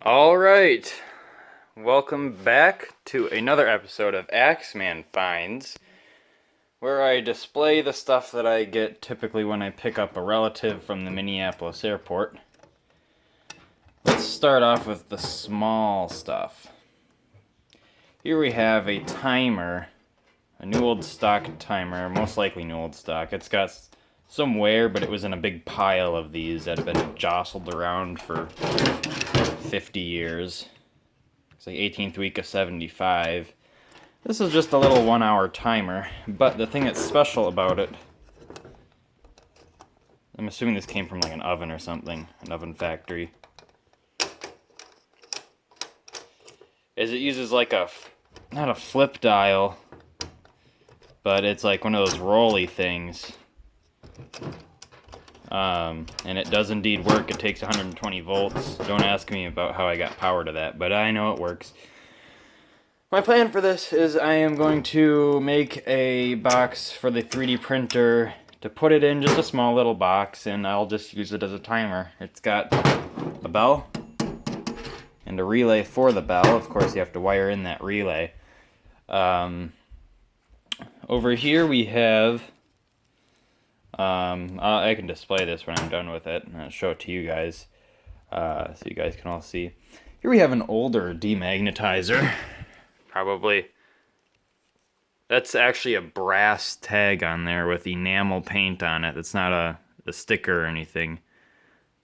Alright, welcome back to another episode of Axeman Finds, where I display the stuff that I get typically when I pick up a relative from the Minneapolis airport. Let's start off with the small stuff. Here we have a timer, a new old stock timer, most likely new old stock. It's got some wear, but it was in a big pile of these that have been jostled around for 50 years. It's like 18th week of 75. This is just a little 1-hour timer, but the thing that's special about it, I'm assuming this came from like an oven or something, an oven factory, is it uses like not a flip dial, but it's like one of those rolly things. And it does indeed work. It takes 120 volts. Don't ask me about how I got power to that, but I know it works. My plan for this is I am going to make a box for the 3D printer to put it in, just a small little box, and I'll just use it as a timer. It's got a bell and a relay for the bell. Of course, you have to wire in that relay. Over here we have... I can display this when I'm done with it, and I'll show it to you guys, so you guys can all see. Here we have an older demagnetizer. Probably, that's actually a brass tag on there with enamel paint on it. It's not a sticker or anything.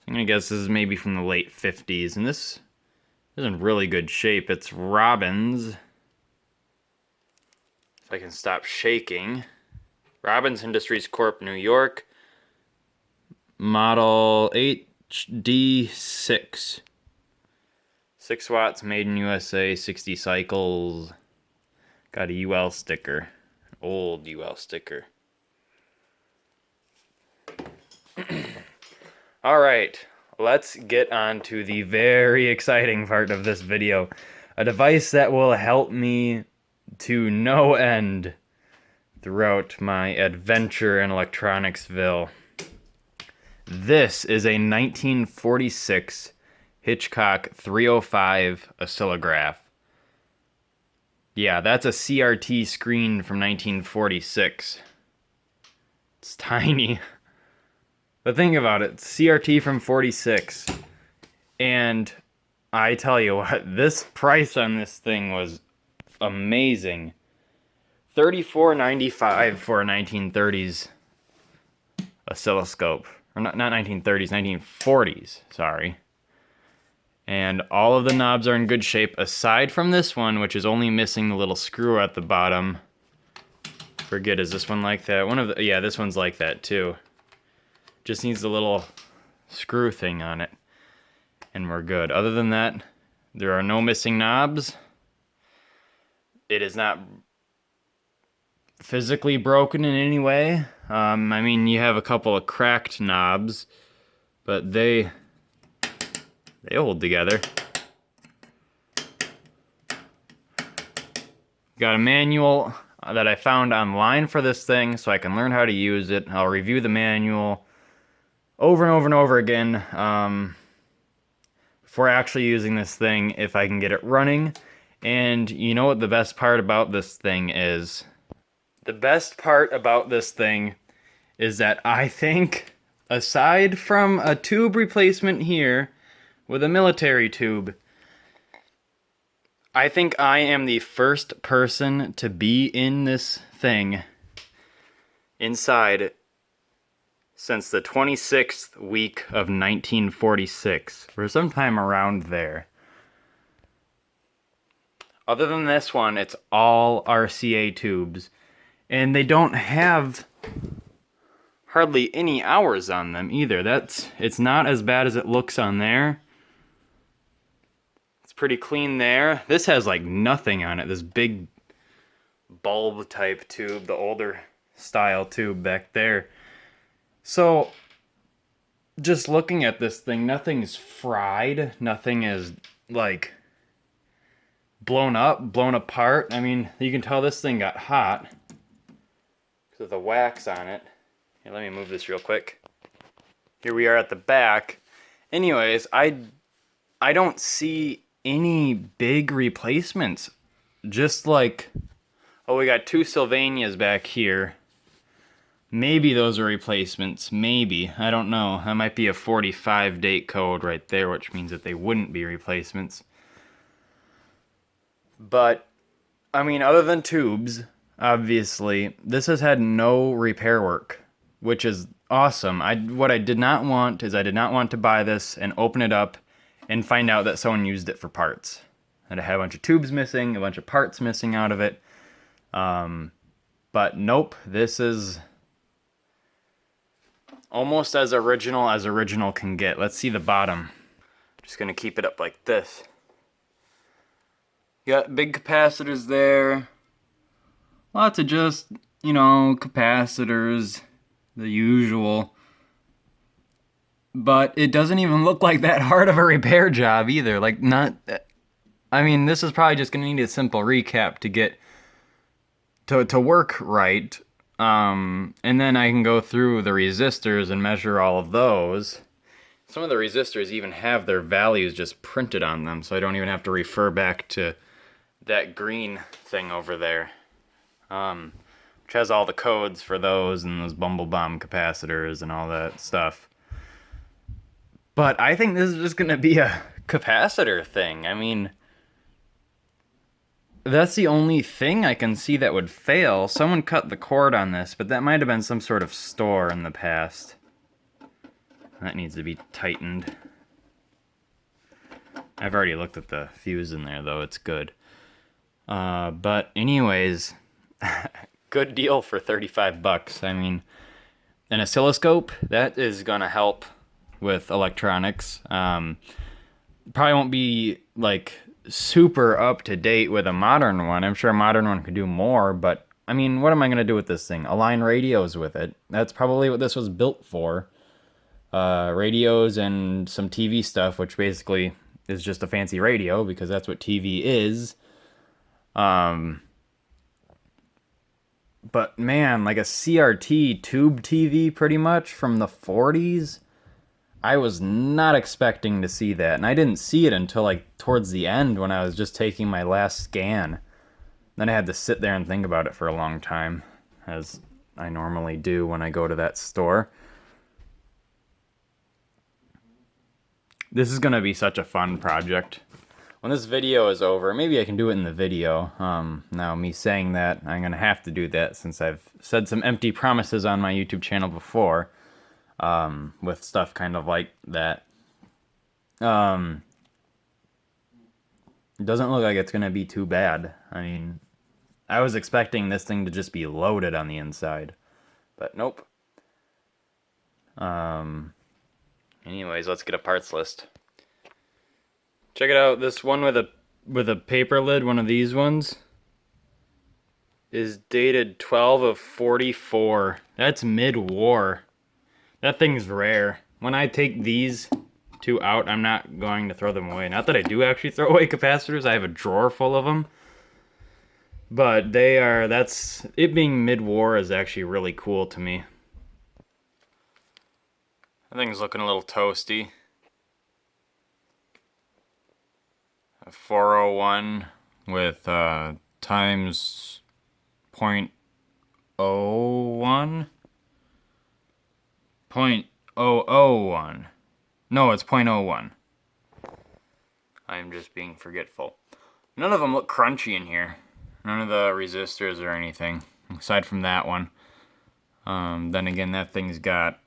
So I'm gonna guess this is maybe from the late 50s, and this is in really good shape. It's Robbins. If I can stop shaking. Robbins Industries Corp, New York, model HD6. 6 watts, made in USA, 60 cycles. Got a UL sticker, old UL sticker. Alright, let's get on to the very exciting part of this video. A device that will help me to no end throughout my adventure in Electronicsville. This is a 1946 Hickok 305 oscillograph. Yeah, that's a CRT screen from 1946. It's tiny. But think about it, CRT from 46. And I tell you what, this price on this thing was amazing. $34.95 for a 1930s oscilloscope. Or not 1930s, 1940s, sorry. And all of the knobs are in good shape, aside from this one, which is only missing the little screw at the bottom. Forget, is this one like that? Yeah, this one's like that too. Just needs the little screw thing on it. And we're good. Other than that, there are no missing knobs. It is not physically broken in any way. I mean, you have a couple of cracked knobs, but they hold together. Got a manual that I found online for this thing so I can learn how to use it. I'll review the manual over and over and over again before actually using this thing, if I can get it running. And you know what the best part about this thing is? The best part about this thing is that I think, aside from a tube replacement here with a military tube, I think I am the first person to be in this thing inside since the 26th week of 1946, or sometime around there. Other than this one, it's all RCA tubes. And they don't have hardly any hours on them either. It's not as bad as it looks on there. It's pretty clean there. This has like nothing on it. This big bulb type tube, the older style tube back there. So just looking at this thing, nothing's fried. Nothing is like blown up, blown apart. I mean, you can tell this thing got hot because of the wax on it. Here, let me move this real quick. Here we are at the back. Anyways, I I don't see any big replacements. Just like, oh, we got 2 Sylvanias back here. Maybe those are replacements. Maybe. I don't know. That might be a 45 date code right there, which means that they wouldn't be replacements. But, I mean, other than tubes, obviously, this has had no repair work, which is awesome. What I did not want is I did not want to buy this and open it up and find out that someone used it for parts. And I had a bunch of tubes missing, a bunch of parts missing out of it. But nope, this is almost as original can get. Let's see the bottom. Just gonna keep it up like this. Got big capacitors there. Lots of just, you know, capacitors, the usual. But it doesn't even look like that hard of a repair job either. Like, not, I mean, this is probably just gonna need a simple recap to get to work right. And then I can go through the resistors and measure all of those. Some of the resistors even have their values just printed on them, so I don't even have to refer back to that green thing over there, which has all the codes for those and those bumble bomb capacitors and all that stuff. But I think this is just going to be a capacitor thing. I mean, that's the only thing I can see that would fail. Someone cut the cord on this, but that might have been some sort of store in the past. That needs to be tightened. I've already looked at the fuse in there, though. It's good. But anyways, good deal for 35 bucks. I mean, an oscilloscope, that is gonna help with electronics. Probably won't be like super up to date with a modern one. I'm sure a modern one could do more, but I mean, what am I gonna do with this thing? Align radios with it. That's probably what this was built for. Radios and some TV stuff, which basically is just a fancy radio because that's what TV is. But man, like a CRT tube TV pretty much from the 40s, I was not expecting to see that. And I didn't see it until like towards the end when I was just taking my last scan. Then I had to sit there and think about it for a long time, as I normally do when I go to that store. This is going to be such a fun project. When this video is over, maybe I can do it in the video. Now, me saying that, I'm going to have to do that since I've said some empty promises on my YouTube channel before, with stuff kind of like that. It doesn't look like it's going to be too bad. I mean, I was expecting this thing to just be loaded on the inside, but nope. Anyways, let's get a parts list. Check it out. This one with a paper lid, one of these ones, is dated 12 of 44. That's mid-war. That thing's rare. When I take these two out, I'm not going to throw them away. Not that I do actually throw away capacitors. I have a drawer full of them. But that's it being mid-war is actually really cool to me. That thing's looking a little toasty. A 401 with times 0.01. 0.001. No, it's 0.01. I'm just being forgetful. None of them look crunchy in here. None of the resistors or anything, aside from that one. Then again, that thing's got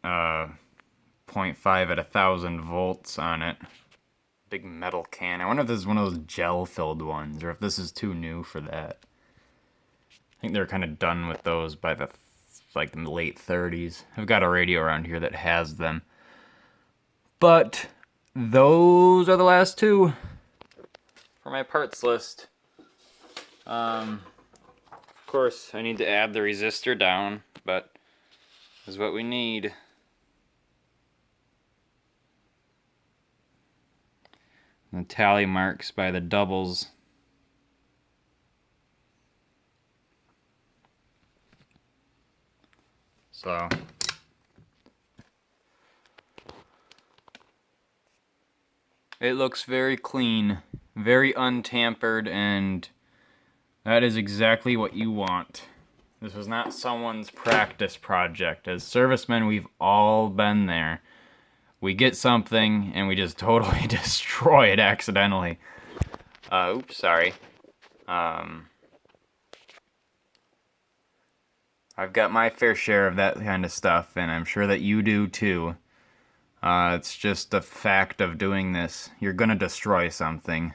0.5 at 1,000 volts on it. Big metal can. I wonder if this is one of those gel-filled ones, or if this is too new for that. I think they're kind of done with those by the late 30s. I've got a radio around here that has them. But those are the last two for my parts list. Of course, I need to add the resistor down, but this is what we need. The tally marks by the doubles. So It looks very clean, very untampered, and that is exactly what you want. This was not someone's practice project. As servicemen, we've all been there. We get something and we just totally destroy it accidentally. Oops, sorry. I've got my fair share of that kind of stuff, and I'm sure that you do too. It's just a fact of doing this. You're gonna destroy something.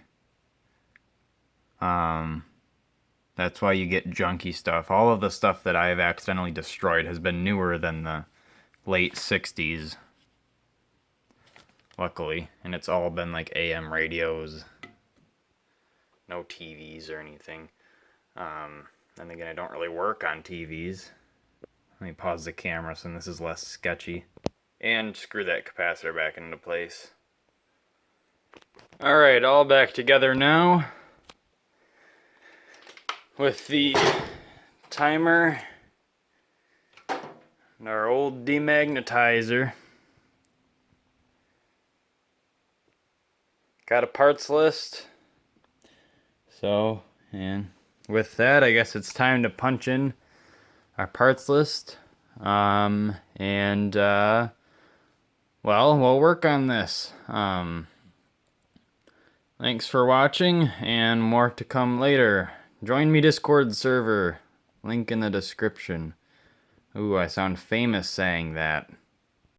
That's why you get junky stuff. All of the stuff that I have accidentally destroyed has been newer than the late 60s. Luckily. And it's all been like AM radios. No TVs or anything. And again, I don't really work on TVs. Let me pause the camera so this is less sketchy. And screw that capacitor back into place. Alright, all back together now. With the timer and our old demagnetizer. Got a parts list. So, and with that, I guess it's time to punch in our parts list. Well, we'll work on this. Thanks for watching, and more to come later. Join me Discord server. Link in the description. Ooh, I sound famous saying that.